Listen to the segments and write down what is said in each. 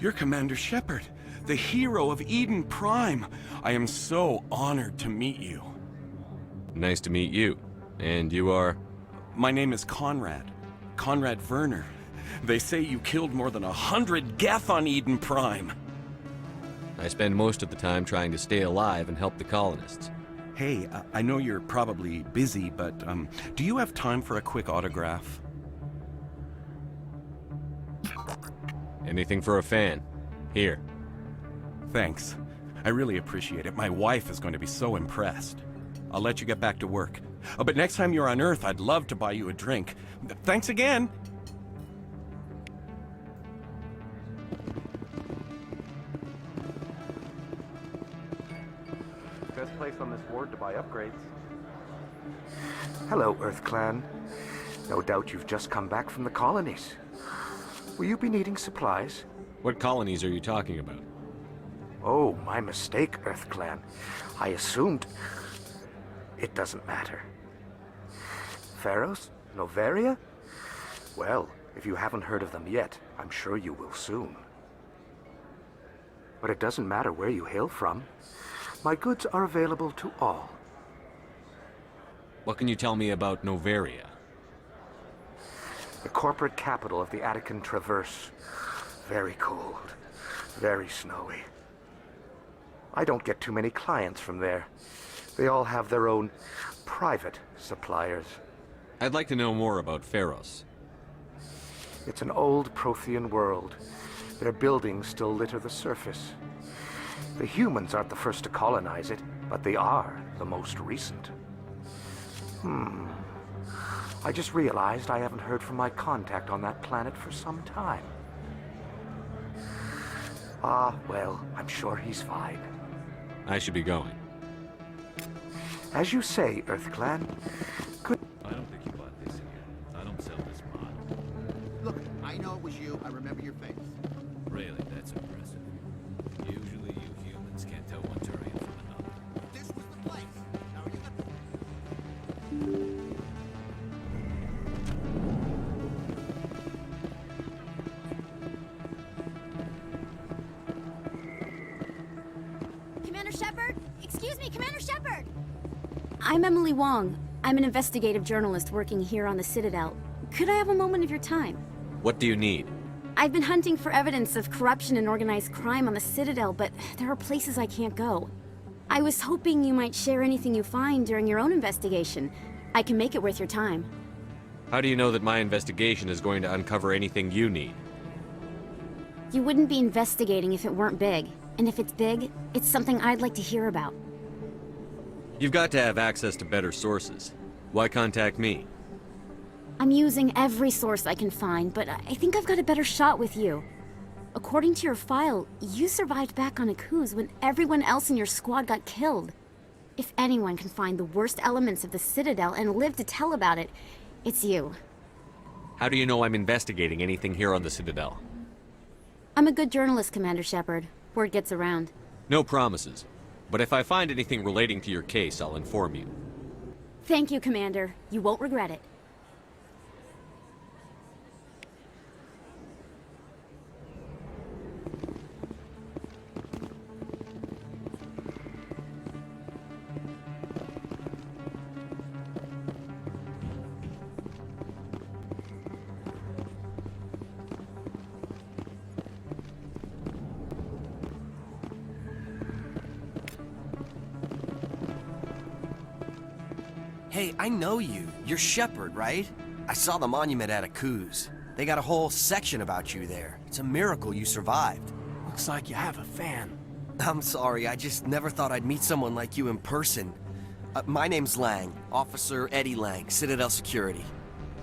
You're Commander Shepard, the hero of Eden Prime. I am so honored to meet you. Nice to meet you. And you are? My name is Conrad. Conrad Werner. They say you killed more than 100 Geth on Eden Prime. I spend most of the time trying to stay alive and help the colonists. Hey, I know you're probably busy, but do you have time for a quick autograph? Anything for a fan. Here. Thanks. I really appreciate it. My wife is going to be so impressed. I'll let you get back to work. But next time you're on Earth, I'd love to buy you a drink. Thanks again! Best place on this ward to buy upgrades. Hello, Earth Clan. No doubt you've just come back from the colonies. Will you be needing supplies? What colonies are you talking about? Oh, my mistake, Earth Clan. I assumed... It doesn't matter. Pharos? Noveria? Well, if you haven't heard of them yet, I'm sure you will soon. But it doesn't matter where you hail from. My goods are available to all. What can you tell me about Noveria? The corporate capital of the Attican Traverse. Very cold. Very snowy. I don't get too many clients from there. They all have their own private suppliers. I'd like to know more about Pharos. It's an old Prothean world. Their buildings still litter the surface. The humans aren't the first to colonize it, but they are the most recent. I just realized I haven't heard from my contact on that planet for some time. Ah, well, I'm sure he's fine. I should be going. As you say, Earth Clan. Good. I don't think you bought this again. I don't sell this model. Look, I know it was you. I remember your face. Really, that's impressive. Usually you humans can't tell one Turian from another. This was the place. Now you got Commander Shepard? Excuse me, Commander Shepard! I'm Emily Wong. I'm an investigative journalist working here on the Citadel. Could I have a moment of your time? What do you need? I've been hunting for evidence of corruption and organized crime on the Citadel, but there are places I can't go. I was hoping you might share anything you find during your own investigation. I can make it worth your time. How do you know that my investigation is going to uncover anything you need? You wouldn't be investigating if it weren't big. And if it's big, it's something I'd like to hear about. You've got to have access to better sources. Why contact me? I'm using every source I can find, but I think I've got a better shot with you. According to your file, you survived back on Akuz when everyone else in your squad got killed. If anyone can find the worst elements of the Citadel and live to tell about it, it's you. How do you know I'm investigating anything here on the Citadel? I'm a good journalist, Commander Shepard. Word gets around. No promises. But if I find anything relating to your case, I'll inform you. Thank you, Commander. You won't regret it. Hey, I know you. You're Shepard, right? I saw the monument at Akuz. They got a whole section about you there. It's a miracle you survived. Looks like you have a fan. I'm sorry, I just never thought I'd meet someone like you in person. My name's Lang, Officer Eddie Lang, Citadel Security.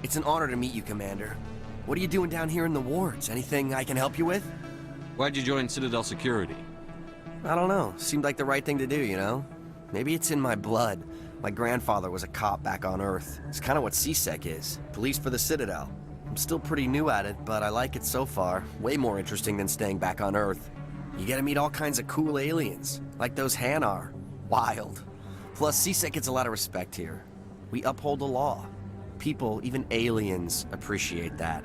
It's an honor to meet you, Commander. What are you doing down here in the wards? Anything I can help you with? Why'd you join Citadel Security? I don't know. Seemed like the right thing to do, you know? Maybe it's in my blood. My grandfather was a cop back on Earth. It's kind of what CSEC is. Police for the Citadel. I'm still pretty new at it, but I like it so far. Way more interesting than staying back on Earth. You get to meet all kinds of cool aliens, like those Hanar. Wild. Plus, CSEC gets a lot of respect here. We uphold the law. People, even aliens, appreciate that.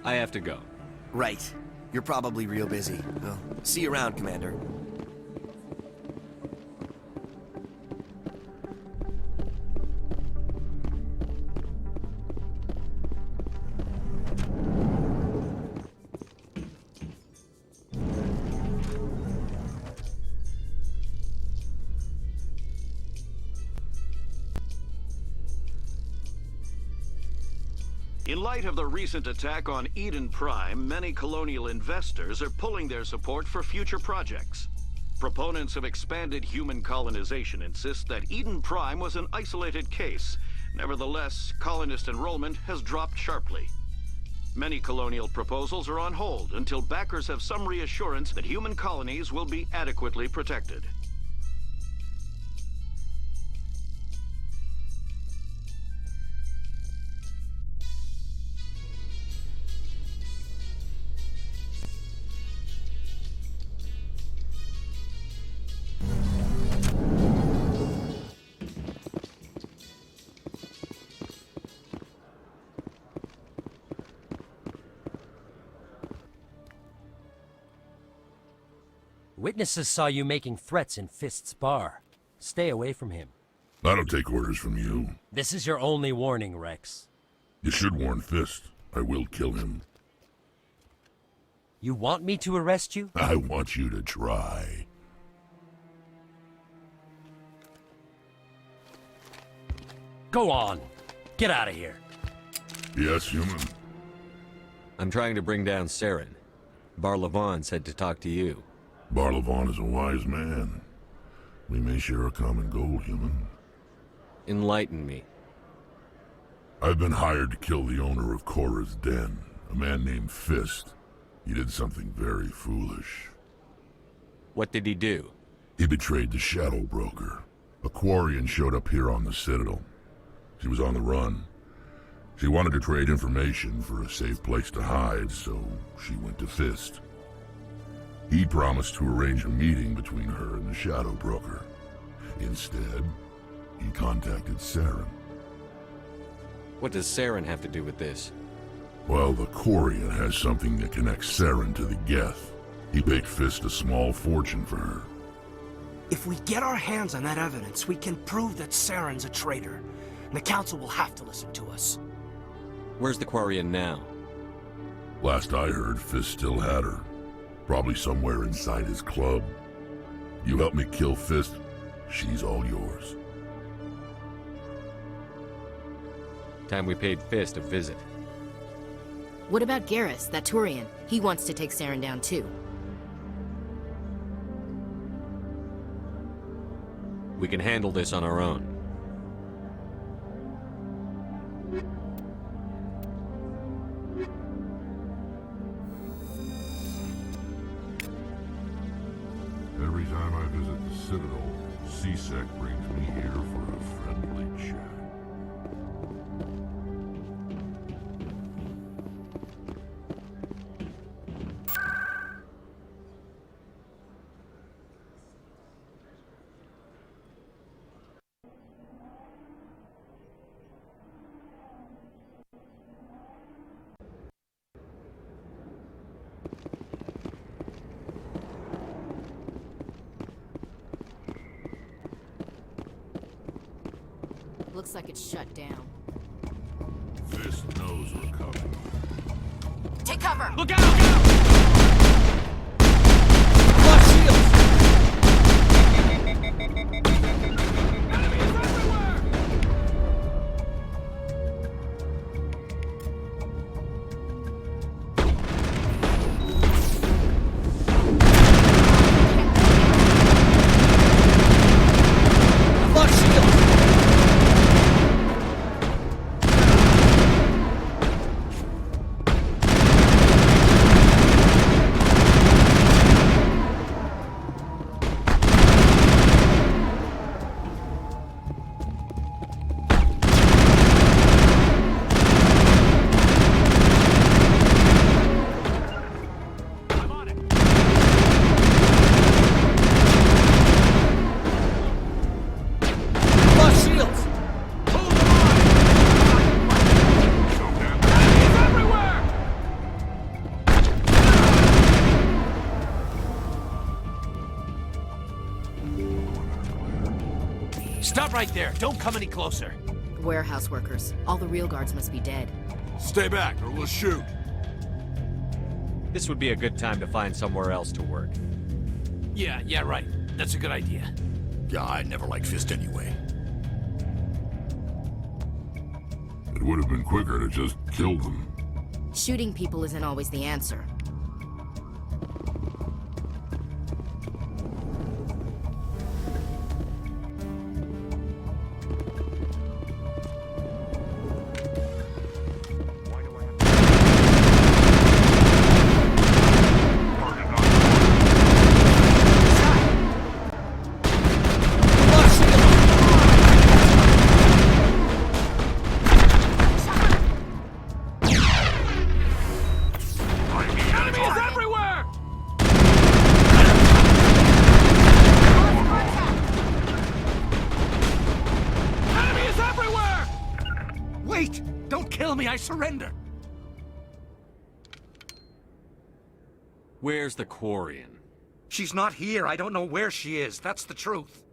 I have to go. Right. You're probably real busy. Well, see you around, Commander. In light of the recent attack on Eden Prime, many colonial investors are pulling their support for future projects. Proponents of expanded human colonization insist that Eden Prime was an isolated case. Nevertheless, colonist enrollment has dropped sharply. Many colonial proposals are on hold until backers have some reassurance that human colonies will be adequately protected. Witnesses saw you making threats in Fist's bar. Stay away from him. I don't take orders from you. This is your only warning, Rex. You should warn Fist. I will kill him. You want me to arrest you? I want you to try. Go on. Get out of here. Yes, human. I'm trying to bring down Saren. Barlavon said to talk to you. Barlavon is a wise man. We may share a common goal, human. Enlighten me. I've been hired to kill the owner of Korra's Den, a man named Fist. He did something very foolish. What did he do? He betrayed the Shadow Broker. A Quarian showed up here on the Citadel. She was on the run. She wanted to trade information for a safe place to hide, so she went to Fist. He promised to arrange a meeting between her and the Shadow Broker. Instead, he contacted Saren. What does Saren have to do with this? Well, the Quarian has something that connects Saren to the Geth. He paid Fist a small fortune for her. If we get our hands on that evidence, we can prove that Saren's a traitor. And the Council will have to listen to us. Where's the Quarian now? Last I heard, Fist still had her. Probably somewhere inside his club. You help me kill Fist, she's all yours. Time we paid Fist a visit. What about Garrus, that Turian? He wants to take Saren down too. We can handle this on our own. Every time I visit the Citadel, C-Sec brings me here for a friendly chat. Looks like it's shut down. Fist knows we're coming. Take cover! Look out! Look out! Lock shields! Enemies everywhere! Lock shields! right there. Don't come any closer. Warehouse workers. All the real guards must be dead. Stay back or we'll shoot. This would be a good time to find somewhere else to work. Yeah, right. That's a good idea. Yeah, I never liked Fist anyway. It would have been quicker to just kill them. Shooting people isn't always the answer. I surrender! Where's the Quarian? She's not here. I don't know where she is. That's the truth.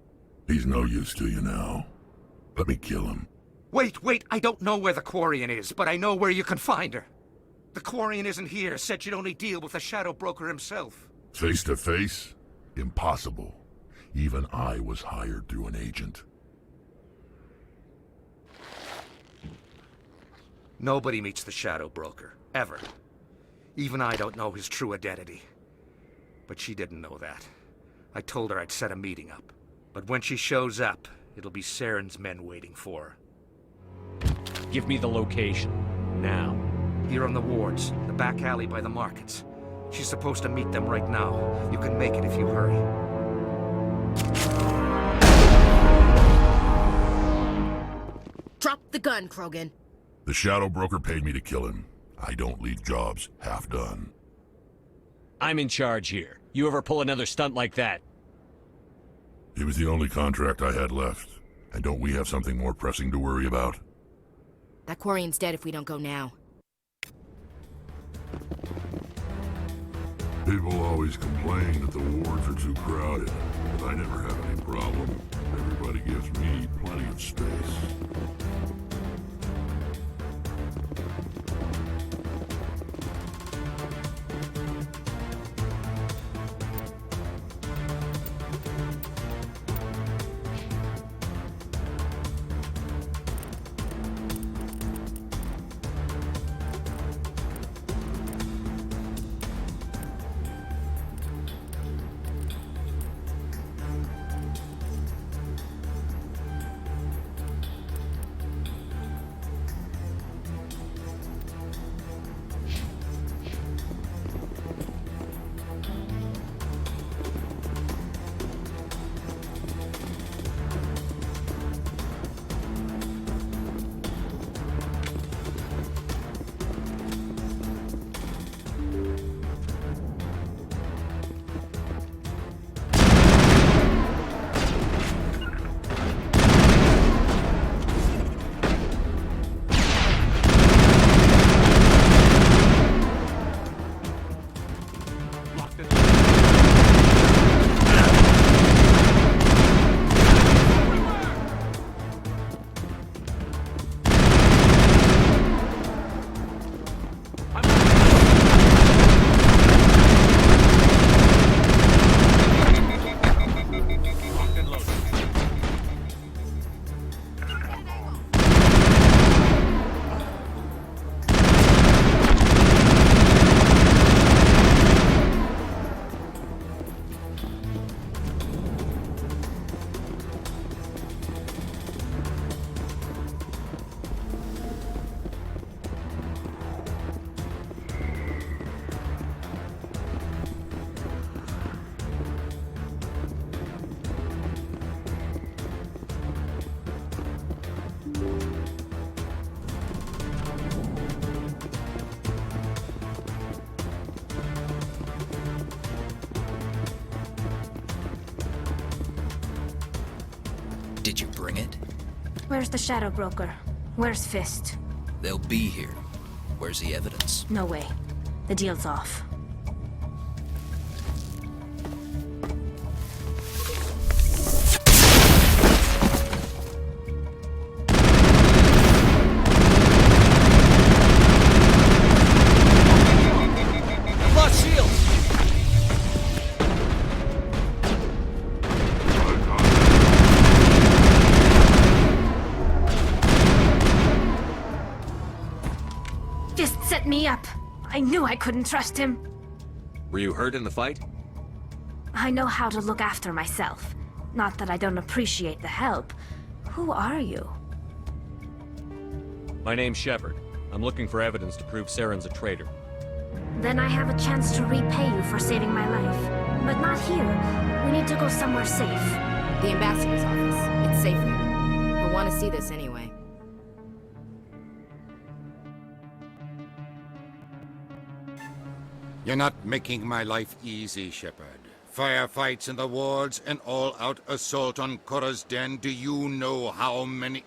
He's no use to you now. Let me kill him. Wait. I don't know where the Quarian is, but I know where you can find her. The Quarian isn't here. Said she'd only deal with the Shadow Broker himself. Face to face? Impossible. Even I was hired through an agent. Nobody meets the Shadow Broker, ever. Even I don't know his true identity. But she didn't know that. I told her I'd set a meeting up. But when she shows up, it'll be Saren's men waiting for her. Give me the location, now. Here on the wards, the back alley by the markets. She's supposed to meet them right now. You can make it if you hurry. Drop the gun, Krogan. The Shadow Broker paid me to kill him. I don't leave jobs half done. I'm in charge here. You ever pull another stunt like that? He was the only contract I had left. And don't we have something more pressing to worry about? That Quarian's dead if we don't go now. People always complain that the wards are too crowded, but I never have any problem. Everybody gives me plenty of space. Did you bring it? Where's the Shadow Broker? Where's Fist? They'll be here. Where's the evidence? No way. The deal's off. Fist set me up. I knew I couldn't trust him. Were you hurt in the fight? I know how to look after myself. Not that I don't appreciate the help. Who are you? My name's Shepard. I'm looking for evidence to prove Saren's a traitor. Then I have a chance to repay you for saving my life. But not here. We need to go somewhere safe. The ambassador's office. It's safe there. He'll want to see this anyway. You're not making my life easy, Shepard. Firefights in the wards, an all-out assault on Korra's den. Do you know how many...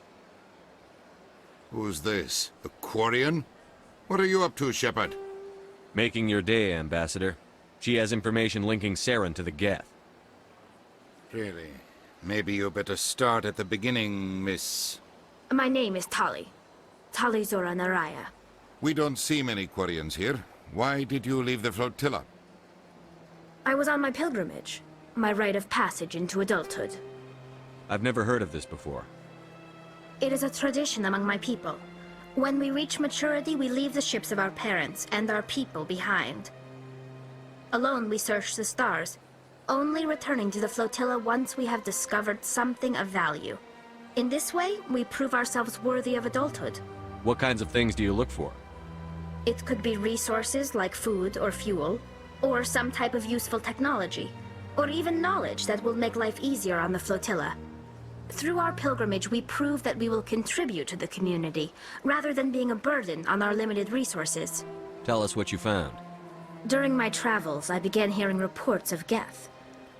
Who's this? A Quarian? What are you up to, Shepard? Making your day, Ambassador. She has information linking Saren to the Geth. Really? Maybe you better start at the beginning, Miss... My name is Tali. Tali Zora Naraya. We don't see many Quarians here. Why did you leave the flotilla? I was on my pilgrimage. My rite of passage into adulthood. I've never heard of this before. It is a tradition among my people. When we reach maturity, we leave the ships of our parents and our people behind. Alone, we search the stars, only returning to the flotilla once we have discovered something of value. In this way, we prove ourselves worthy of adulthood. What kinds of things do you look for? It could be resources like food or fuel, or some type of useful technology, or even knowledge that will make life easier on the flotilla. Through our pilgrimage, we prove that we will contribute to the community, rather than being a burden on our limited resources. Tell us what you found. During my travels, I began hearing reports of Geth.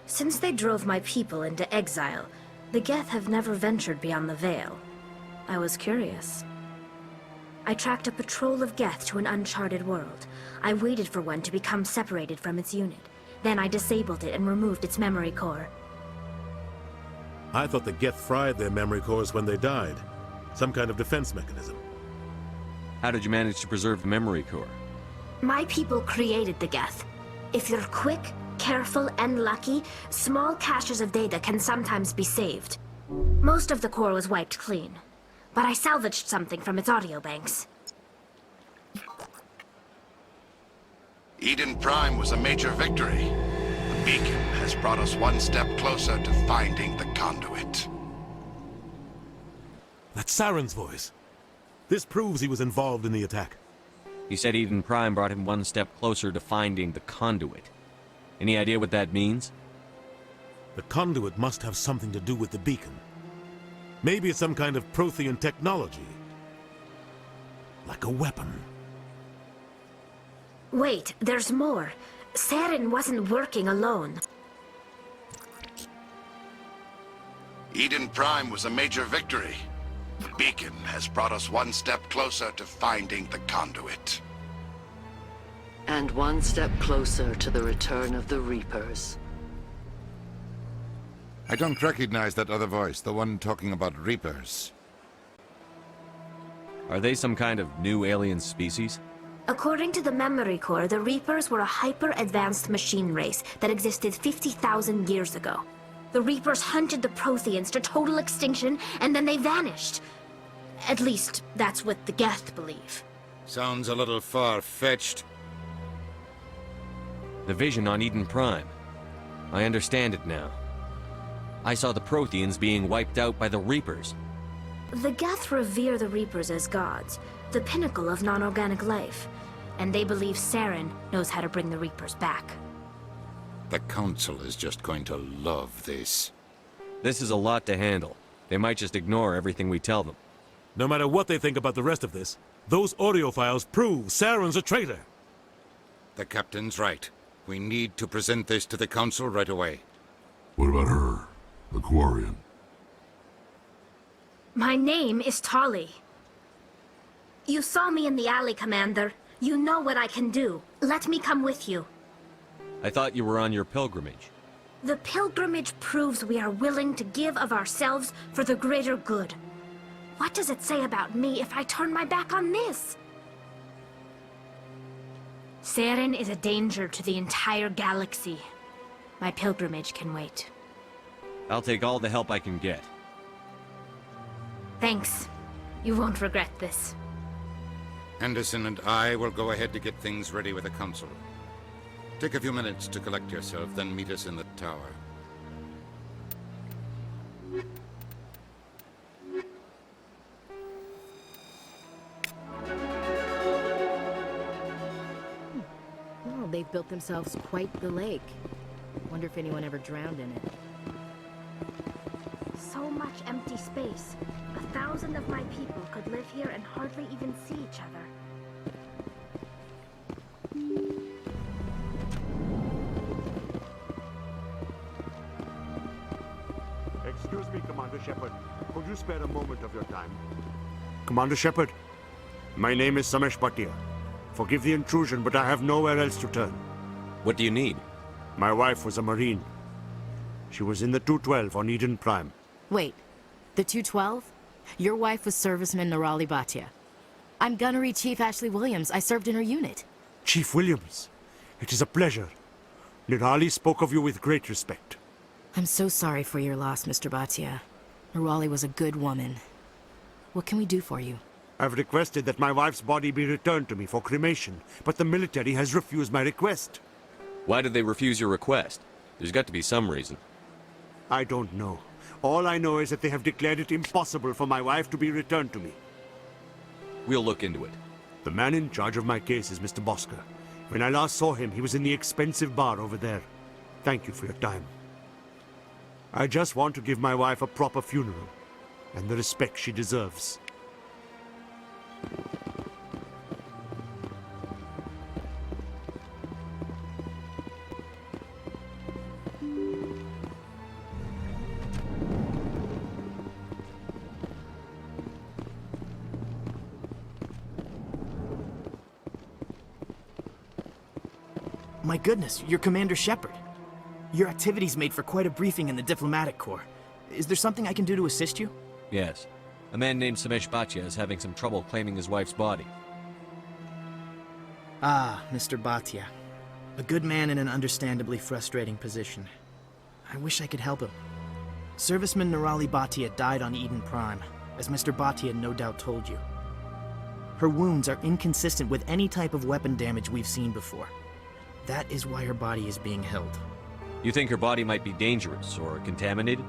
Since they drove my people into exile, the Geth have never ventured beyond the Veil. I was curious. I tracked a patrol of Geth to an uncharted world. I waited for one to become separated from its unit. Then I disabled it and removed its memory core. I thought the Geth fried their memory cores when they died. Some kind of defense mechanism. How did you manage to preserve the memory core? My people created the Geth. If you're quick, careful, and lucky, small caches of data can sometimes be saved. Most of the core was wiped clean, but I salvaged something from its audio banks. Eden Prime was a major victory. The beacon has brought us one step closer to finding the conduit. That's Saren's voice. This proves he was involved in the attack. He said Eden Prime brought him one step closer to finding the conduit. Any idea what that means? The conduit must have something to do with the beacon. Maybe it's some kind of Prothean technology. Like a weapon. Wait, there's more. Saren wasn't working alone. Eden Prime was a major victory. The beacon has brought us one step closer to finding the conduit. And one step closer to the return of the Reapers. I don't recognize that other voice, the one talking about Reapers. Are they some kind of new alien species? According to the memory core, the Reapers were a hyper-advanced machine race that existed 50,000 years ago. The Reapers hunted the Protheans to total extinction, and then they vanished. At least, that's what the Geth believe. Sounds a little far-fetched. The vision on Eden Prime. I understand it now. I saw the Protheans being wiped out by the Reapers. The Geth revere the Reapers as gods, the pinnacle of non-organic life. And they believe Saren knows how to bring the Reapers back. The Council is just going to love this. This is a lot to handle. They might just ignore everything we tell them. No matter what they think about the rest of this, those audio files prove Saren's a traitor. The Captain's right. We need to present this to the Council right away. What about her? The Quarian? My name is Tali. You saw me in the alley, Commander. You know what I can do. Let me come with you. I thought you were on your pilgrimage. The pilgrimage proves we are willing to give of ourselves for the greater good. What does it say about me if I turn my back on this? Saren is a danger to the entire galaxy. My pilgrimage can wait. I'll take all the help I can get. Thanks. You won't regret this. Henderson and I will go ahead to get things ready with the council. Take a few minutes to collect yourself, then meet us in the tower. Well, they've built themselves quite the lake. Wonder if anyone ever drowned in it. So much empty space. 1,000 of my people could live here and hardly even see each other. Excuse me, Commander Shepard. Could you spare a moment of your time? Commander Shepard, my name is Samesh Bhatia. Forgive the intrusion, but I have nowhere else to turn. What do you need? My wife was a Marine. She was in the 212 on Eden Prime. Wait, the 212? Your wife was Serviceman Nirali Bhatia. I'm Gunnery Chief Ashley Williams. I served in her unit. Chief Williams, it is a pleasure. Nirali spoke of you with great respect. I'm so sorry for your loss, Mr. Bhatia. Nirali was a good woman. What can we do for you? I've requested that my wife's body be returned to me for cremation, but the military has refused my request. Why did they refuse your request? There's got to be some reason. I don't know. All I know is that they have declared it impossible for my wife to be returned to me. We'll look into it. The man in charge of my case is Mr. Bosker. When I last saw him, he was in the expensive bar over there. Thank you for your time. I just want to give my wife a proper funeral, and the respect she deserves. My goodness, you're Commander Shepard. Your activities made for quite a briefing in the Diplomatic Corps. Is there something I can do to assist you? Yes. A man named Samesh Bhatia is having some trouble claiming his wife's body. Ah, Mr. Bhatia. A good man in an understandably frustrating position. I wish I could help him. Serviceman Nirali Bhatia died on Eden Prime, as Mr. Bhatia no doubt told you. Her wounds are inconsistent with any type of weapon damage we've seen before. That is why her body is being held. You think her body might be dangerous or contaminated?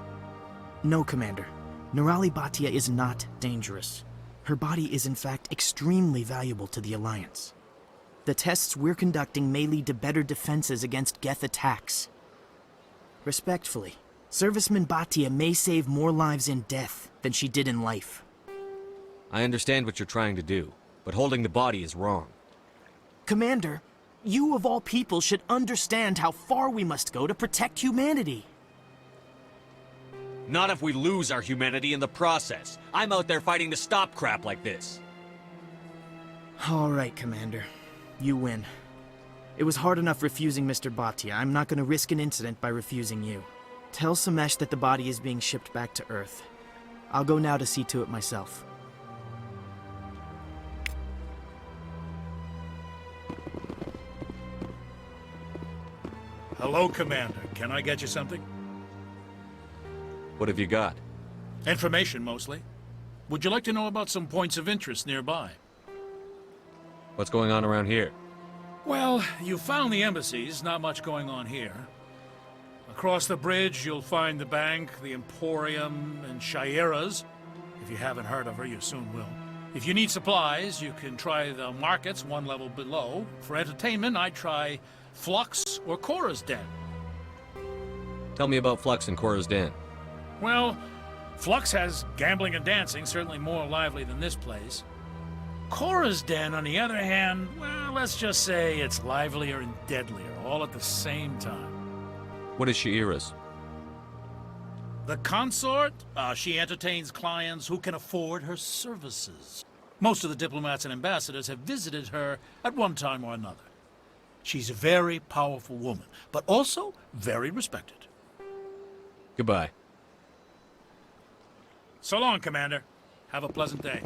No, Commander. Nirali Bhatia is not dangerous. Her body is in fact extremely valuable to the Alliance. The tests we're conducting may lead to better defenses against Geth attacks. Respectfully, Serviceman Bhatia may save more lives in death than she did in life. I understand what you're trying to do, but holding the body is wrong. Commander, you of all people should understand how far we must go to protect humanity. Not if we lose our humanity in the process. I'm out there fighting to stop crap like this. All right, Commander. You win. It was hard enough refusing Mr. Bhatia. I'm not going to risk an incident by refusing you. Tell Samesh that the body is being shipped back to Earth. I'll go now to see to it myself. Hello, Commander. Can I get you something? What have you got? Information, mostly. Would you like to know about some points of interest nearby? What's going on around here? Well, you found the embassies, not much going on here. Across the bridge, you'll find the bank, the Emporium, and Shaira's. If you haven't heard of her, you soon will. If you need supplies, you can try the markets one level below. For entertainment, I'd try Flux or Cora's Den. Tell me about Flux and Cora's Den. Well, Flux has gambling and dancing, certainly more lively than this place. Cora's Den, on the other hand, well, let's just say it's livelier and deadlier, all at the same time. What is Shaira's? The consort? She entertains clients who can afford her services. Most of the diplomats and ambassadors have visited her at one time or another. She's a very powerful woman, but also very respected. Goodbye. So long, Commander. Have a pleasant day.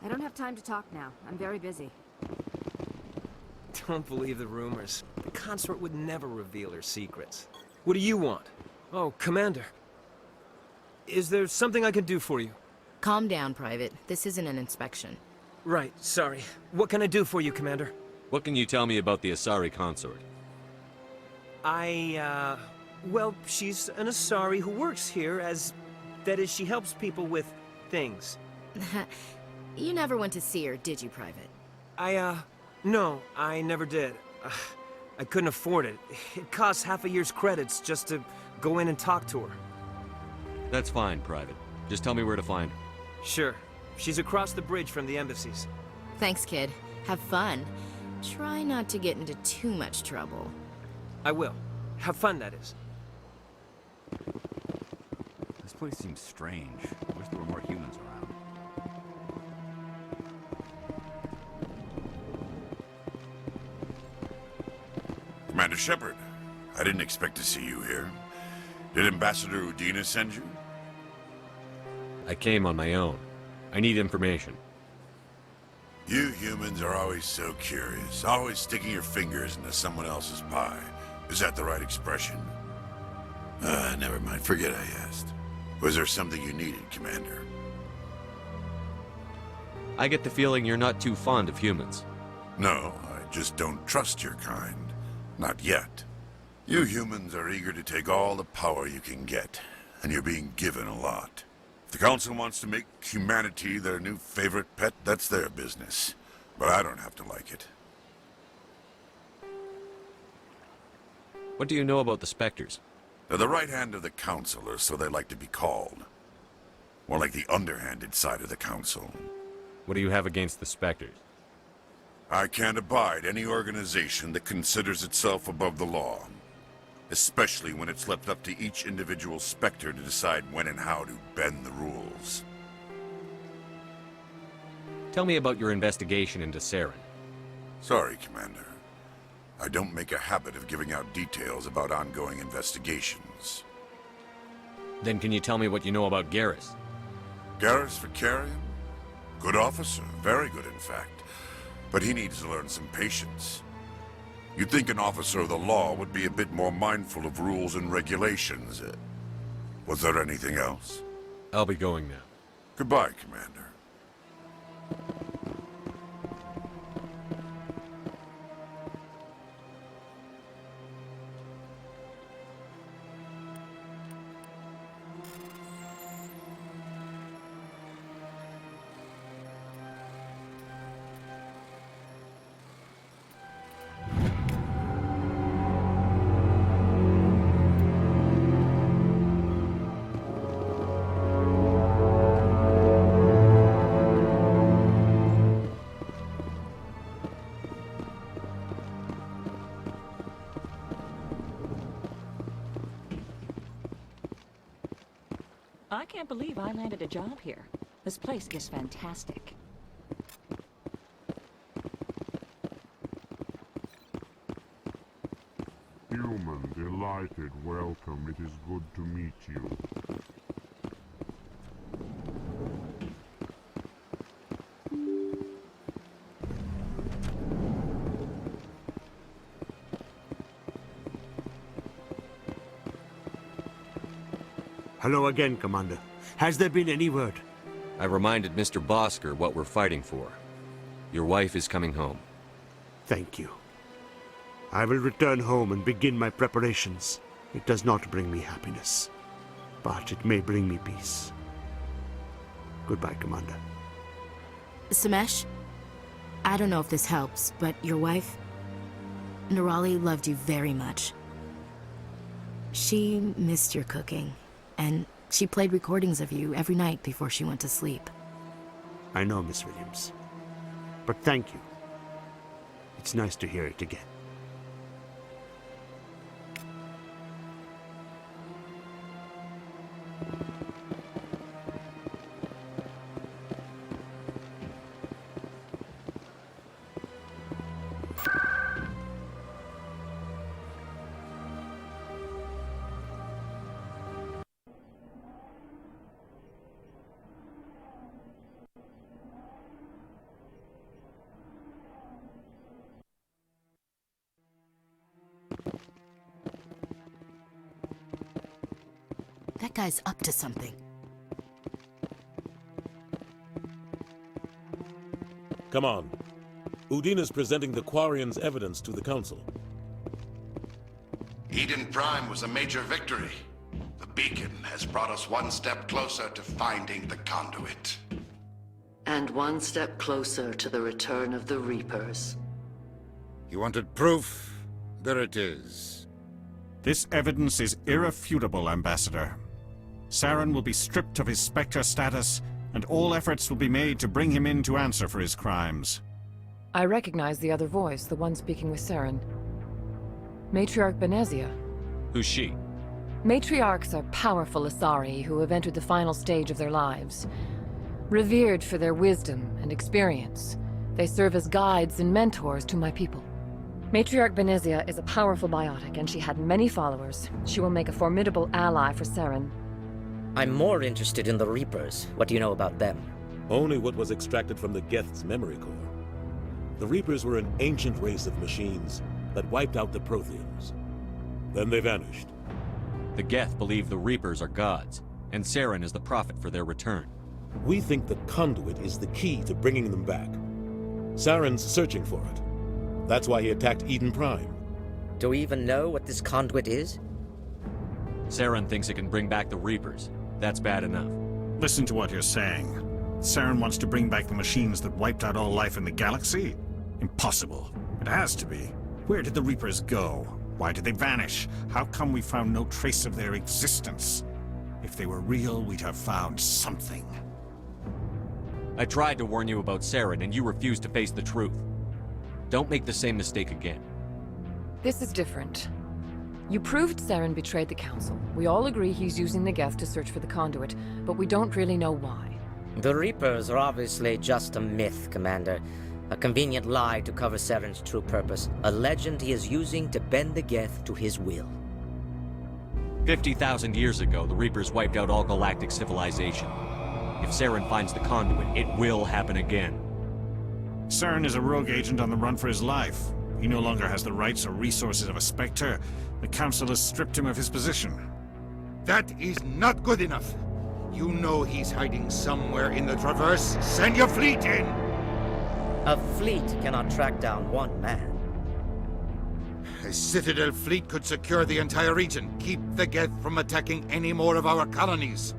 I don't have time to talk now. I'm very busy. Don't believe the rumors. The consort would never reveal her secrets. What do you want? Oh, Commander. Is there something I can do for you? Calm down, Private. This isn't an inspection. Right, sorry. What can I do for you, Commander? What can you tell me about the Asari consort? Well, she's an Asari who works here as... That is, she helps people with things. You never went to see her, did you, Private? No, I never did. I couldn't afford it. It costs half a year's credits just to go in and talk to her. That's fine, Private. Just tell me where to find her. Sure. She's across the bridge from the embassies. Thanks, kid. Have fun. Try not to get into too much trouble. I will. Have fun, that is. This place seems strange. I wish there were more humans around. Commander Shepard, I didn't expect to see you here. Did Ambassador Udina send you? I came on my own. I need information. You humans are always so curious, always sticking your fingers into someone else's pie. Is that the right expression? Never mind, forget I asked. Was there something you needed, Commander? I get the feeling you're not too fond of humans. No, I just don't trust your kind. Not yet. You humans are eager to take all the power you can get, and you're being given a lot. If the Council wants to make humanity their new favorite pet, that's their business. But I don't have to like it. What do you know about the Spectres? They're the right hand of the Council, or so they like to be called. More like the underhanded side of the Council. What do you have against the Spectres? I can't abide any organization that considers itself above the law. Especially when it's left up to each individual Spectre to decide when and how to bend the rules. Tell me about your investigation into Saren. Sorry, Commander. I don't make a habit of giving out details about ongoing investigations. Then can you tell me what you know about Garrus? Garrus Vicarian? Good officer, very good in fact. But he needs to learn some patience. You'd think an officer of the law would be a bit more mindful of rules and regulations. Was there anything else? I'll be going now. Goodbye, Commander. I can't believe I landed a job here. This place is fantastic. Human, delighted, welcome. It is good to meet you. Hello again, Commander. Has there been any word? I reminded Mr. Bosker what we're fighting for. Your wife is coming home. Thank you. I will return home and begin my preparations. It does not bring me happiness, but it may bring me peace. Goodbye, Commander. Samesh, I don't know if this helps, but your wife, Nerali, loved you very much. She missed your cooking, and she played recordings of you every night before she went to sleep. I know, Miss Williams. But thank you. It's nice to hear it again. That guy's up to something. Come on. Udina's presenting the Quarian's evidence to the Council. Eden Prime was a major victory. The beacon has brought us one step closer to finding the conduit. And one step closer to the return of the Reapers. You wanted proof? There it is. This evidence is irrefutable, Ambassador. Saren will be stripped of his Spectre status, and all efforts will be made to bring him in to answer for his crimes. I recognize the other voice, the one speaking with Saren. Matriarch Benezia. Who's she? Matriarchs are powerful Asari who have entered the final stage of their lives. Revered for their wisdom and experience, they serve as guides and mentors to my people. Matriarch Benezia is a powerful biotic, and she had many followers. She will make a formidable ally for Saren. I'm more interested in the Reapers. What do you know about them? Only what was extracted from the Geth's memory core. The Reapers were an ancient race of machines that wiped out the Protheans. Then they vanished. The Geth believe the Reapers are gods, and Saren is the prophet for their return. We think the conduit is the key to bringing them back. Saren's searching for it. That's why he attacked Eden Prime. Do we even know what this conduit is? Saren thinks it can bring back the Reapers. That's bad enough. Listen to what you're saying. Saren wants to bring back the machines that wiped out all life in the galaxy? Impossible. It has to be. Where did the Reapers go? Why did they vanish? How come we found no trace of their existence? If they were real, we'd have found something. I tried to warn you about Saren, and you refused to face the truth. Don't make the same mistake again. This is different. You proved Saren betrayed the Council. We all agree he's using the Geth to search for the conduit, but we don't really know why. The Reapers are obviously just a myth, Commander. A convenient lie to cover Saren's true purpose. A legend he is using to bend the Geth to his will. 50,000 years ago, the Reapers wiped out all galactic civilization. If Saren finds the conduit, it will happen again. Saren is a rogue agent on the run for his life. He no longer has the rights or resources of a Spectre. The Council has stripped him of his position. That is not good enough. You know he's hiding somewhere in the Traverse. Send your fleet in! A fleet cannot track down one man. A Citadel fleet could secure the entire region, keep the Geth from attacking any more of our colonies.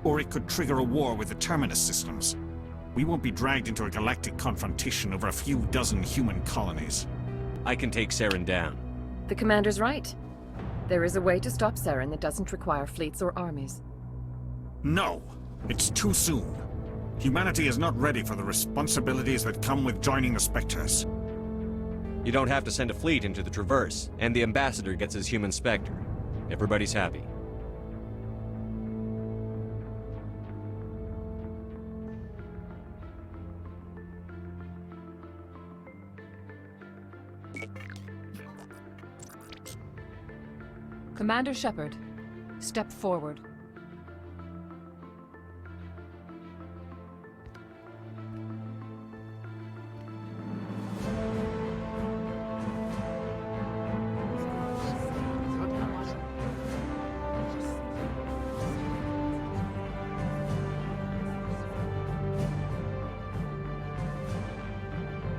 Or it could trigger a war with the Terminus systems. We won't be dragged into a galactic confrontation over a few dozen human colonies. I can take Saren down. The Commander's right. There is a way to stop Saren that doesn't require fleets or armies. No! It's too soon. Humanity is not ready for the responsibilities that come with joining the Spectres. You don't have to send a fleet into the Traverse, and the Ambassador gets his human Spectre. Everybody's happy. Commander Shepard, step forward.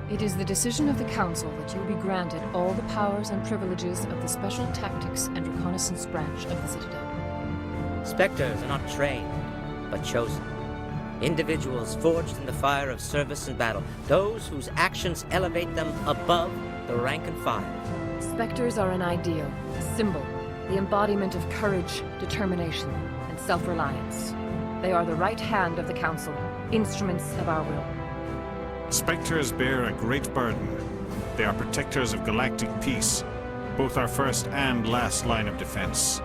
It is the decision of the Council that you will be granted all the powers and privileges of the Special Tactics and Reconnaissance branch of the Citadel. Spectres are not trained, but chosen. Individuals forged in the fire of service and battle. Those whose actions elevate them above the rank and file. Spectres are an ideal, a symbol, the embodiment of courage, determination, and self-reliance. They are the right hand of the Council, instruments of our will. Spectres bear a great burden. They are protectors of galactic peace, both our first and last line of defense.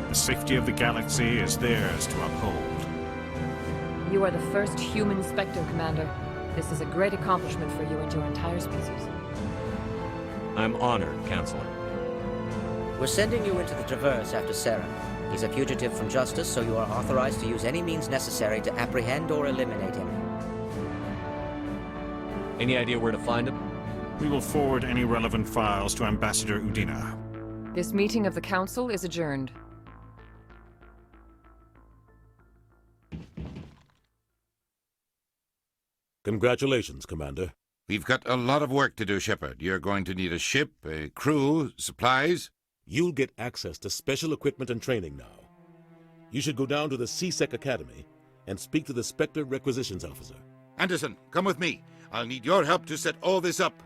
The safety of the galaxy is theirs to uphold. You are the first human Spectre, Commander. This is a great accomplishment for you and your entire species. I'm honored, Counselor. We're sending you into the Traverse after Saren. He's a fugitive from justice, so you are authorized to use any means necessary to apprehend or eliminate him. Any idea where to find him? We will forward any relevant files to Ambassador Udina. This meeting of the Council is adjourned. Congratulations, Commander. We've got a lot of work to do, Shepard. You're going to need a ship, a crew, supplies. You'll get access to special equipment and training now. You should go down to the CSEC Academy and speak to the Spectre Requisitions Officer. Anderson, come with me. I'll need your help to set all this up.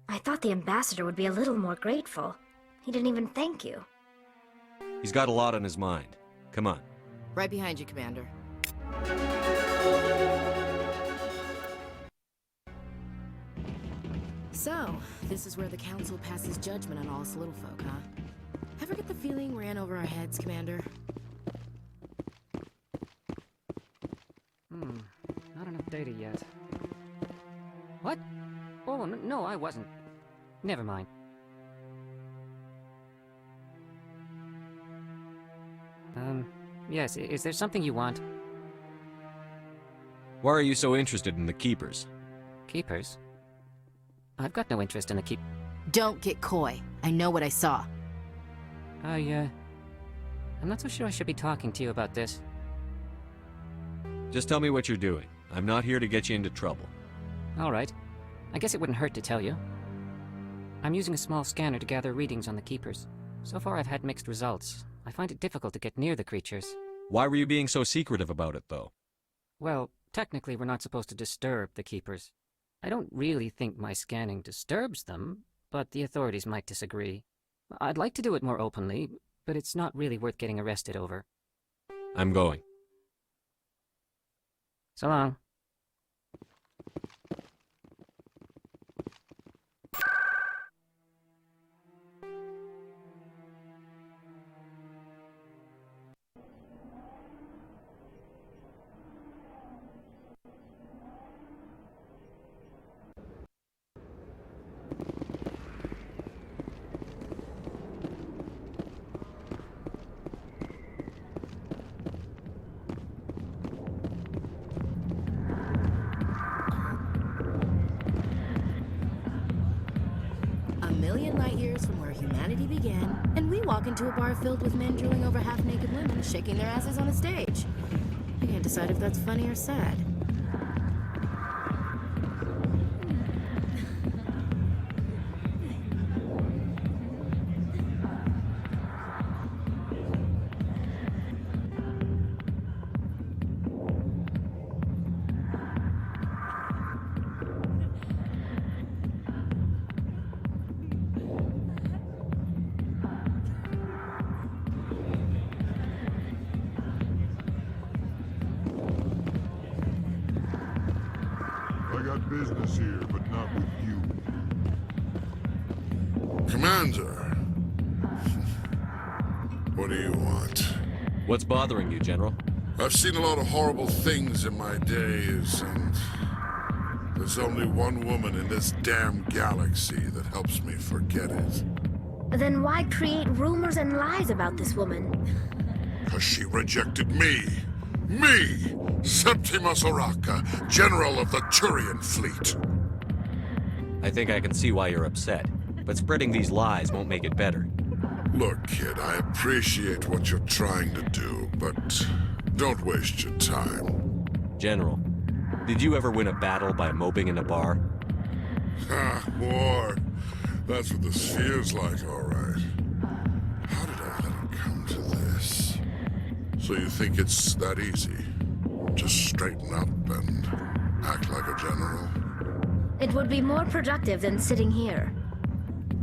I thought the ambassador would be a little more grateful. He didn't even thank you. He's got a lot on his mind. Come on. Right behind you, Commander. So, this is where the Council passes judgment on all us little folk, huh? Ever get the feeling we're in over our heads, Commander? Not enough data yet. What? Oh, no, I wasn't. Never mind. Yes, is there something you want? Why are you so interested in the Keepers? Keepers? I've got no interest in the Don't get coy. I know what I saw. I'm not so sure I should be talking to you about this. Just tell me what you're doing. I'm not here to get you into trouble. All right. I guess it wouldn't hurt to tell you. I'm using a small scanner to gather readings on the Keepers. So far I've had mixed results. I find it difficult to get near the creatures. Why were you being so secretive about it, though? Well, technically we're not supposed to disturb the Keepers. I don't really think my scanning disturbs them, but the authorities might disagree. I'd like to do it more openly, but it's not really worth getting arrested over. I'm going. So long. Into a bar filled with men drooling over half-naked women, shaking their asses on a stage. I can't decide if that's funny or sad. Business here, but not with you. Commander! What do you want? What's bothering you, General? I've seen a lot of horrible things in my days, and there's only one woman in this damn galaxy that helps me forget it. Then why create rumors and lies about this woman? Because she rejected me! Me! Septimus Oraka, General of the Turian Fleet! I think I can see why you're upset, but spreading these lies won't make it better. Look, kid, I appreciate what you're trying to do, but don't waste your time. General, did you ever win a battle by moping in a bar? Ha, war. That's what this feels like, all right. How did I let it come to this? So you think it's that easy? Just straighten up and act like a general? It would be more productive than sitting here.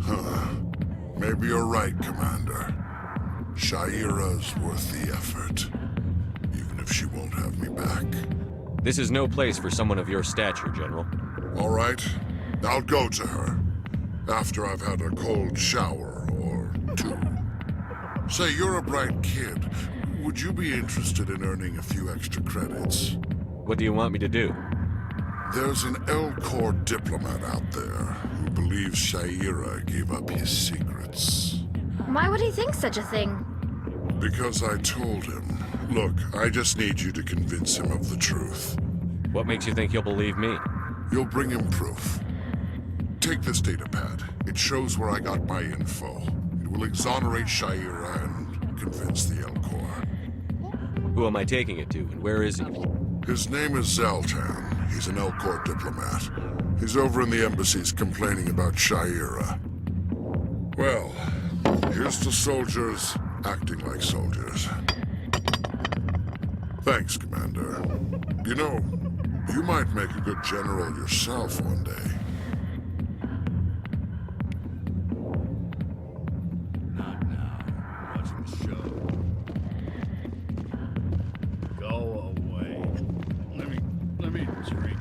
Huh. Maybe you're right, Commander. Shaira's worth the effort. Even if she won't have me back. This is no place for someone of your stature, General. All right. I'll go to her. After I've had a cold shower or two. Say, you're a bright kid. Would you be interested in earning a few extra credits? What do you want me to do? There's an L-Corps diplomat out there who believes Shaira gave up his secrets. Why would he think such a thing? Because I told him. Look, I just need you to convince him of the truth. What makes you think he'll believe me? You'll bring him proof. Take this datapad. It shows where I got my info. It will exonerate Shaira and convince the Elcor. Who am I taking it to, and where is he? His name is Zaltan. He's an Elcor diplomat. He's over in the embassies complaining about Sha'ira. Well, here's to soldiers acting like soldiers. Thanks, Commander. You know, you might make a good general yourself one day. Not now. Watching the show. Go away. Let me drink.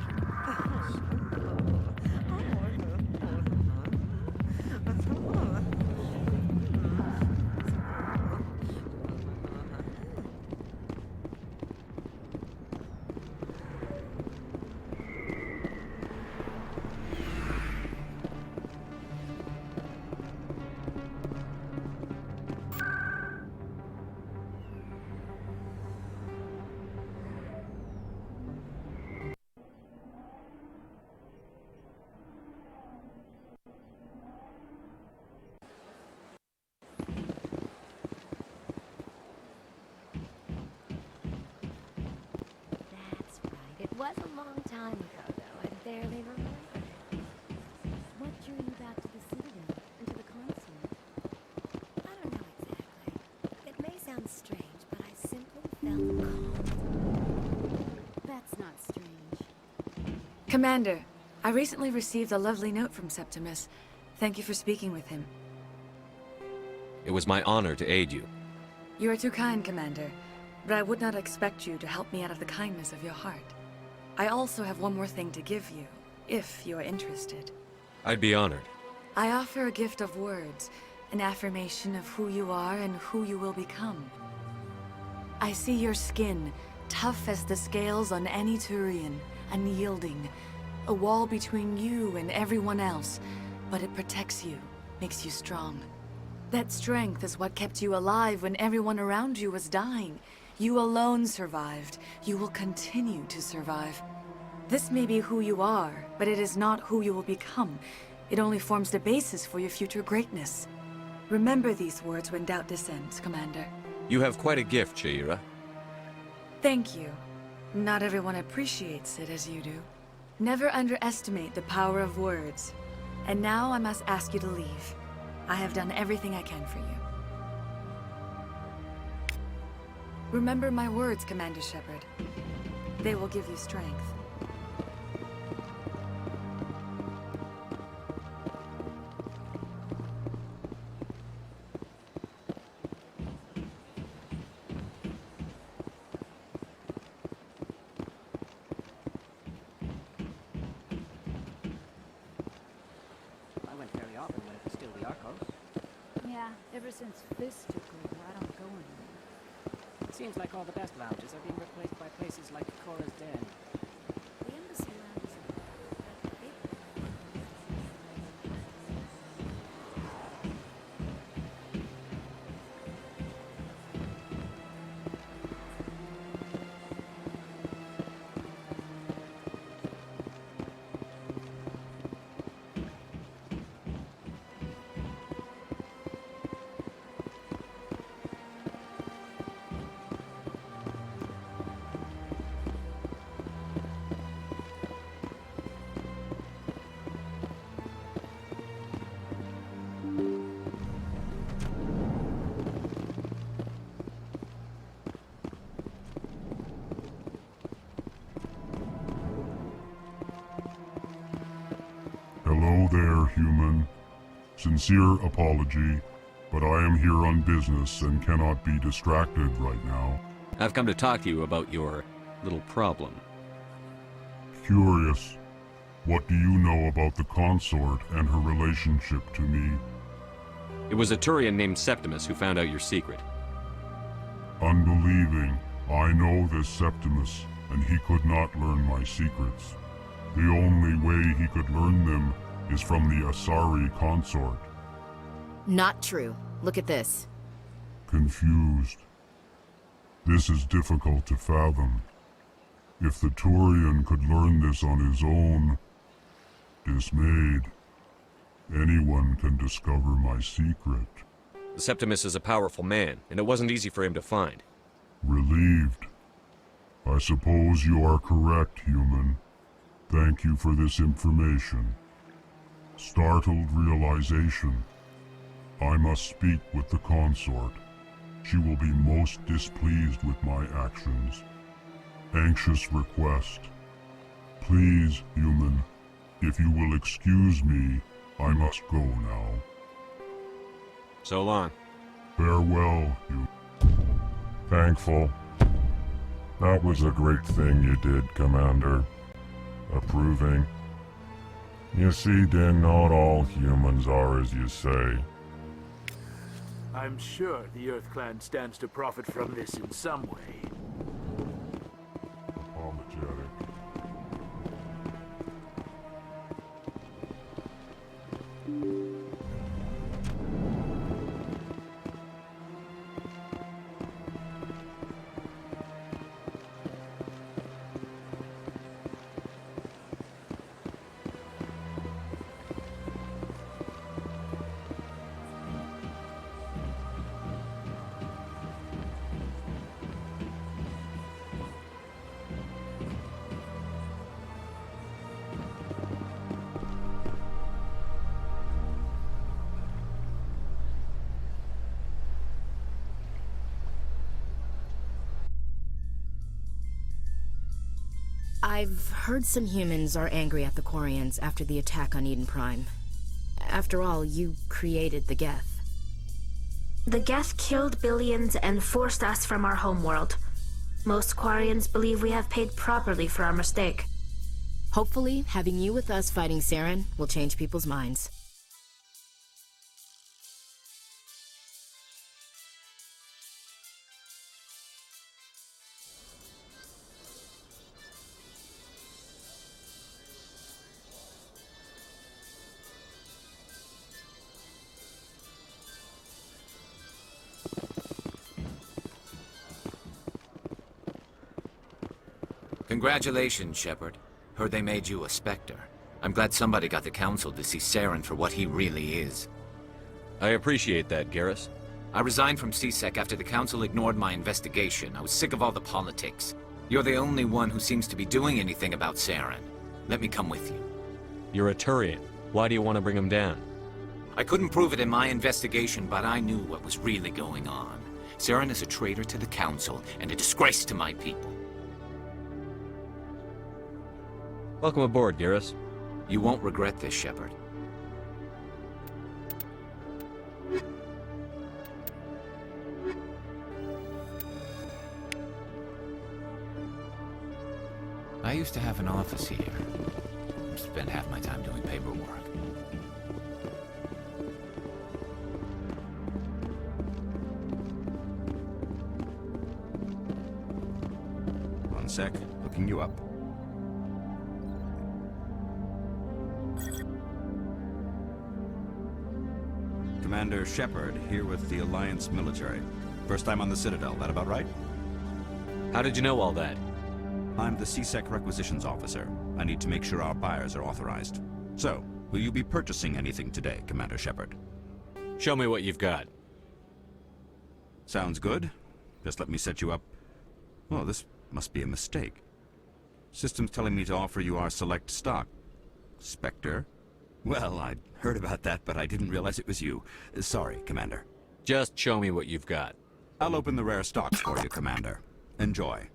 It was a long time ago, though. I barely remember. What drew you back to the Citadel and to the consort? I don't know exactly. It may sound strange, but I simply felt called. That's not strange. Commander, I recently received a lovely note from Septimus. Thank you for speaking with him. It was my honor to aid you. You are too kind, Commander, but I would not expect you to help me out of the kindness of your heart. I also have one more thing to give you, if you are interested. I'd be honored. I offer a gift of words, an affirmation of who you are and who you will become. I see your skin, tough as the scales on any Turian, unyielding, a wall between you and everyone else, but it protects you, makes you strong. That strength is what kept you alive when everyone around you was dying. You alone survived. You will continue to survive. This may be who you are, but it is not who you will become. It only forms the basis for your future greatness. Remember these words when doubt descends, Commander. You have quite a gift, Sha'ira. Thank you. Not everyone appreciates it as you do. Never underestimate the power of words. And now I must ask you to leave. I have done everything I can for you. Remember my words, Commander Shepard. They will give you strength. I went fairly often when it was still the Arcos. Yeah, ever since Fist took over, I don't go anymore. It seems like all the best lounges are being replaced by places like Cora's Den. The embassy lounge is a big Hello there, human. Sincere apology, but I am here on business and cannot be distracted right now. I've come to talk to you about your little problem. Curious. What do you know about the consort and her relationship to me? It was a Turian named Septimus who found out your secret. Unbelieving. I know this Septimus, and he could not learn my secrets. The only way he could learn them is from the Asari consort. Not true. Look at this. Confused. This is difficult to fathom. If the Turian could learn this on his own, dismayed, anyone can discover my secret. The Septimus is a powerful man, and it wasn't easy for him to find. Relieved. I suppose you are correct, human. Thank you for this information. Startled realization. I must speak with the consort. She will be most displeased with my actions. Anxious request. Please, human, if you will excuse me, I must go now. So long. Farewell, you. Thankful. That was a great thing you did, Commander. Approving. You see, then, not all humans are as you say. I'm sure the Earth Clan stands to profit from this in some way. Apologetic. I've heard some humans are angry at the Quarians after the attack on Eden Prime. After all, you created the Geth. The Geth killed billions and forced us from our homeworld. Most Quarians believe we have paid properly for our mistake. Hopefully, having you with us fighting Saren will change people's minds. Congratulations, Shepard. Heard they made you a Spectre. I'm glad somebody got the Council to see Saren for what he really is. I appreciate that, Garrus. I resigned from CSEC after the Council ignored my investigation. I was sick of all the politics. You're the only one who seems to be doing anything about Saren. Let me come with you. You're a Turian. Why do you want to bring him down? I couldn't prove it in my investigation, but I knew what was really going on. Saren is a traitor to the Council and a disgrace to my people. Welcome aboard, Garrus. You won't regret this, Shepard. I used to have an office here. Spent half my time doing paperwork. One sec, looking you up. Commander Shepard, here with the Alliance military. First time on the Citadel, that about right? How did you know all that? I'm the CSEC requisitions officer. I need to make sure our buyers are authorized. So, will you be purchasing anything today, Commander Shepard? Show me what you've got. Sounds good. Just let me set you up. Oh, this must be a mistake. System's telling me to offer you our select stock. Spectre? Well, I'd heard about that, but I didn't realize it was you. Sorry, Commander. Just show me what you've got. I'll open the rare stocks for you, Commander. Enjoy.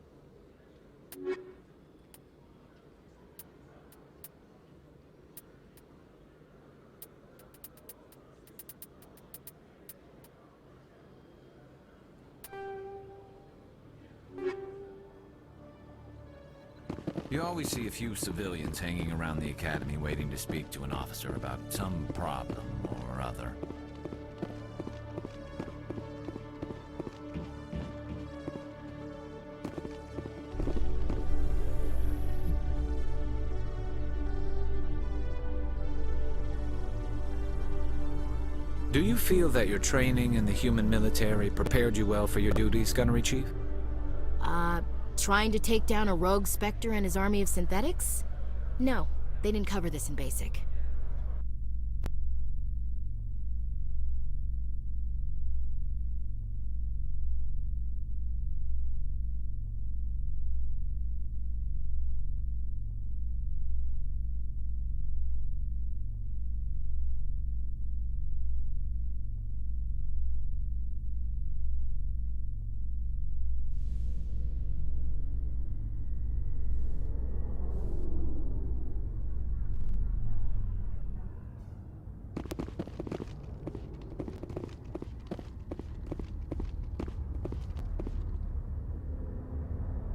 You always see a few civilians hanging around the academy waiting to speak to an officer about some problem or other. Do you feel that your training in the human military prepared you well for your duties, Gunnery Chief? Trying to take down a rogue Spectre and his army of synthetics? No, they didn't cover this in basic.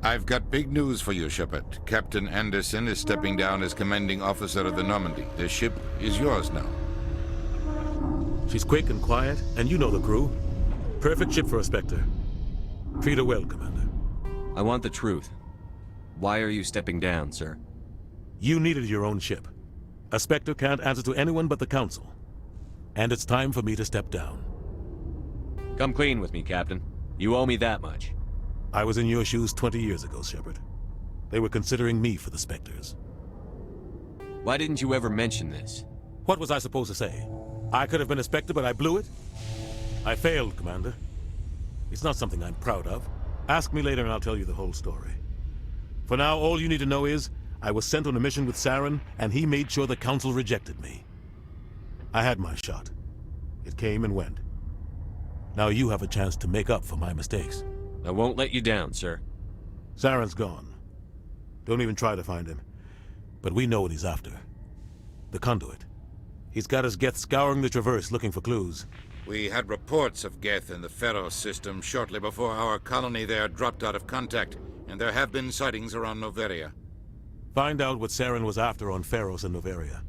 I've got big news for you, Shepard. Captain Anderson is stepping down as commanding officer of the Normandy. The ship is yours now. She's quick and quiet, and you know the crew. Perfect ship for a Spectre. Treat her well, Commander. I want the truth. Why are you stepping down, sir? You needed your own ship. A Spectre can't answer to anyone but the Council. And it's time for me to step down. Come clean with me, Captain. You owe me that much. I was in your shoes 20 years ago, Shepard. They were considering me for the Spectres. Why didn't you ever mention this? What was I supposed to say? I could have been a Spectre, but I blew it? I failed, Commander. It's not something I'm proud of. Ask me later and I'll tell you the whole story. For now, all you need to know is, I was sent on a mission with Saren, and he made sure the Council rejected me. I had my shot. It came and went. Now you have a chance to make up for my mistakes. I won't let you down, sir. Saren's gone. Don't even try to find him. But we know what he's after. The Conduit. He's got his Geth scouring the Traverse looking for clues. We had reports of Geth in the Pharos system shortly before our colony there dropped out of contact, and there have been sightings around Noveria. Find out what Saren was after on Pharos and Noveria.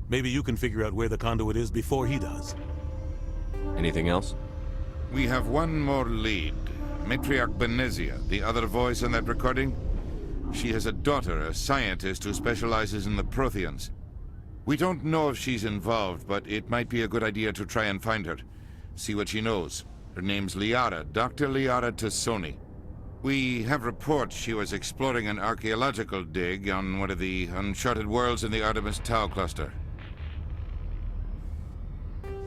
Maybe you can figure out where the Conduit is before he does. Anything else? We have one more lead. Matriarch Benezia, the other voice in that recording. She has a daughter, a scientist who specializes in the Protheans. We don't know if she's involved, but it might be a good idea to try and find her. See what she knows. Her name's Liara, Dr. Liara Tassoni. We have reports she was exploring an archaeological dig on one of the uncharted worlds in the Artemis Tau cluster.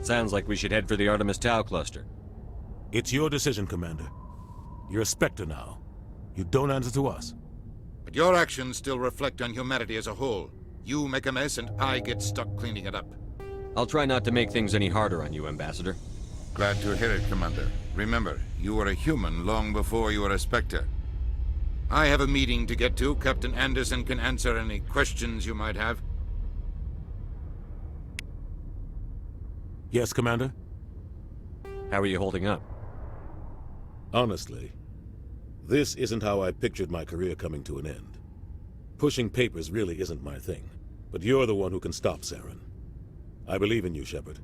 Sounds like we should head for the Artemis Tau cluster. It's your decision, Commander. You're a Spectre now. You don't answer to us. But your actions still reflect on humanity as a whole. You make a mess and I get stuck cleaning it up. I'll try not to make things any harder on you, Ambassador. Glad to hear it, Commander. Remember, you were a human long before you were a Spectre. I have a meeting to get to. Captain Anderson can answer any questions you might have. Yes, Commander? How are you holding up? Honestly, this isn't how I pictured my career coming to an end. Pushing papers really isn't my thing, but you're the one who can stop Saren. I believe in you, Shepard.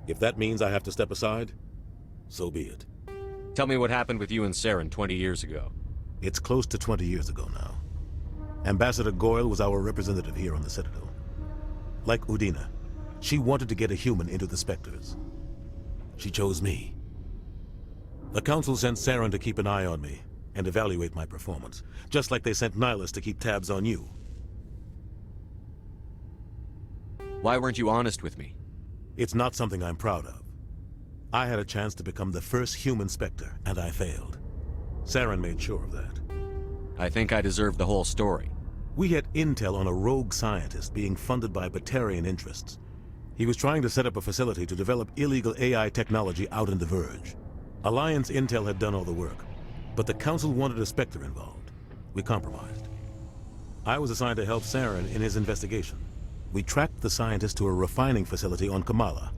If that means I have to step aside, so be it. Tell me what happened with you and Saren 20 years ago. It's close to 20 years ago now. Ambassador Goyle was our representative here on the Citadel. Like Udina, she wanted to get a human into the Spectres. She chose me. The Council sent Saren to keep an eye on me and evaluate my performance, just like they sent Nihilus to keep tabs on you. Why weren't you honest with me? It's not something I'm proud of. I had a chance to become the first human Spectre, and I failed. Saren made sure of that. I think I deserve the whole story. We had intel on a rogue scientist being funded by Batarian interests. He was trying to set up a facility to develop illegal AI technology out in the Verge. Alliance intel had done all the work, but the Council wanted a Spectre involved. We compromised. I was assigned to help Saren in his investigation. We tracked the scientist to a refining facility on Kamala.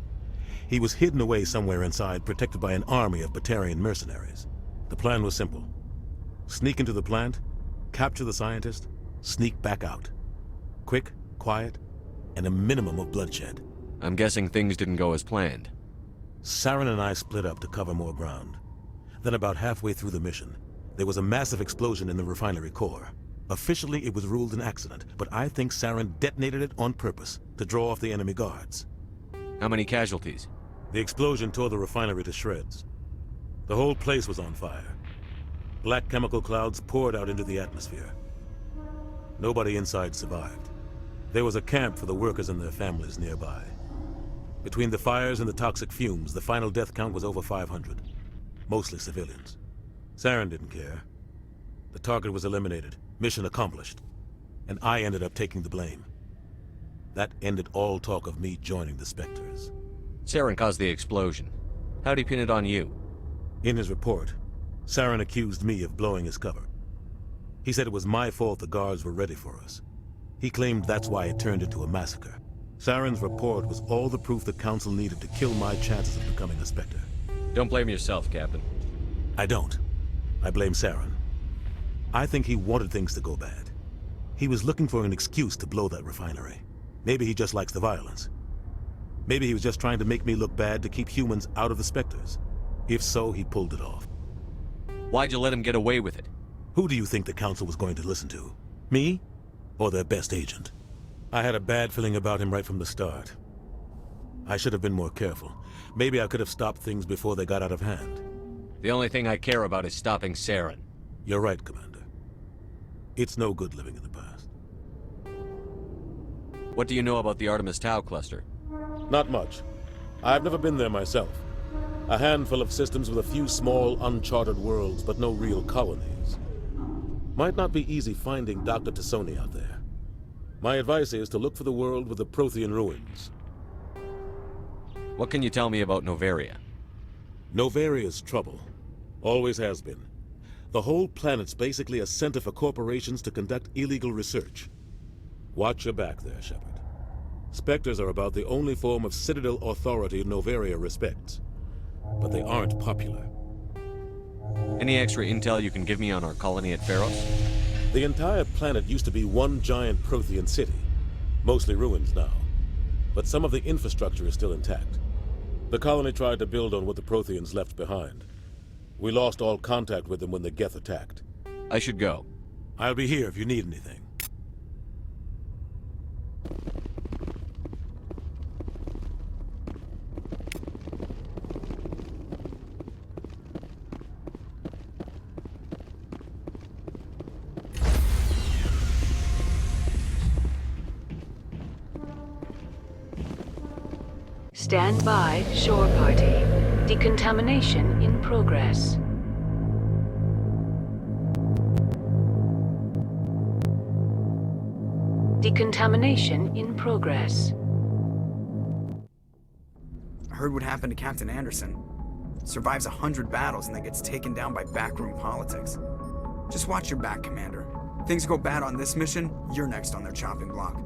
He was hidden away somewhere inside, protected by an army of Batarian mercenaries. The plan was simple. Sneak into the plant, capture the scientist, sneak back out. Quick, quiet, and a minimum of bloodshed. I'm guessing things didn't go as planned. Saren and I split up to cover more ground. Then about halfway through the mission, there was a massive explosion in the refinery core. Officially, it was ruled an accident, but I think Saren detonated it on purpose to draw off the enemy guards. How many casualties? The explosion tore the refinery to shreds. The whole place was on fire. Black chemical clouds poured out into the atmosphere. Nobody inside survived. There was a camp for the workers and their families nearby. Between the fires and the toxic fumes, the final death count was over 500. Mostly civilians. Saren didn't care. The target was eliminated, mission accomplished, and I ended up taking the blame. That ended all talk of me joining the Spectres. Saren caused the explosion. How'd he pin it on you? In his report, Saren accused me of blowing his cover. He said it was my fault the guards were ready for us. He claimed that's why it turned into a massacre. Saren's report was all the proof the Council needed to kill my chances of becoming a Spectre. Don't blame yourself, Captain. I don't. I blame Saren. I think he wanted things to go bad. He was looking for an excuse to blow that refinery. Maybe he just likes the violence. Maybe he was just trying to make me look bad to keep humans out of the Spectres. If so, he pulled it off. Why'd you let him get away with it? Who do you think the Council was going to listen to? Me? Or their best agent? I had a bad feeling about him right from the start. I should have been more careful. Maybe I could have stopped things before they got out of hand. The only thing I care about is stopping Saren. You're right, Commander. It's no good living in the past. What do you know about the Artemis Tau cluster? Not much. I've never been there myself. A handful of systems with a few small, uncharted worlds, but no real colonies. Might not be easy finding Dr. Tassoni out there. My advice is to look for the world with the Prothean ruins. What can you tell me about Noveria? Novaria's trouble. Always has been. The whole planet's basically a center for corporations to conduct illegal research. Watch your back there, Shepard. Spectres are about the only form of Citadel authority Noveria respects. But they aren't popular. Any extra intel you can give me on our colony at Pharos? The entire planet used to be one giant Prothean city. Mostly ruins now. But some of the infrastructure is still intact. The colony tried to build on what the Protheans left behind. We lost all contact with them when the Geth attacked. I should go. I'll be here if you need anything. Stand by, shore party. Decontamination in progress. Decontamination in progress. I heard what happened to Captain Anderson. Survives 100 battles and then gets taken down by backroom politics. Just watch your back, Commander. Things go bad on this mission, you're next on their chopping block.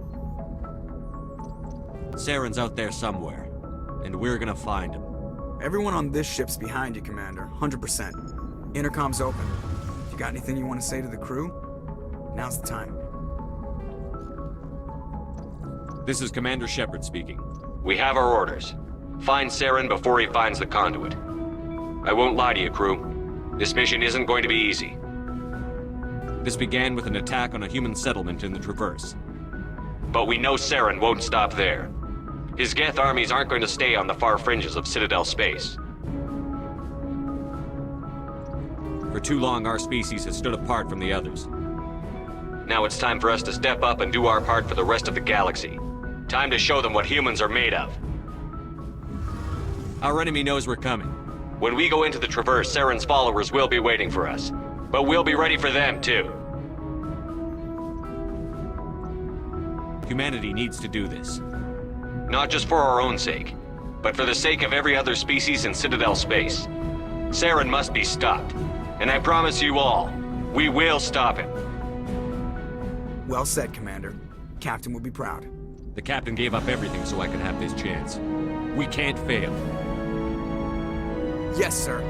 Saren's out there somewhere. And we're gonna find him. Everyone on this ship's behind you, Commander. 100%. Intercom's open. If you got anything you want to say to the crew, now's the time. This is Commander Shepard speaking. We have our orders. Find Saren before he finds the conduit. I won't lie to you, crew. This mission isn't going to be easy. This began with an attack on a human settlement in the Traverse. But we know Saren won't stop there. His Geth armies aren't going to stay on the far fringes of Citadel space. For too long, our species has stood apart from the others. Now it's time for us to step up and do our part for the rest of the galaxy. Time to show them what humans are made of. Our enemy knows we're coming. When we go into the Traverse, Saren's followers will be waiting for us. But we'll be ready for them, too. Humanity needs to do this. Not just for our own sake, but for the sake of every other species in Citadel space. Saren must be stopped. And I promise you all, we will stop him. Well said, Commander. Captain will be proud. The Captain gave up everything so I could have this chance. We can't fail. Yes, sir.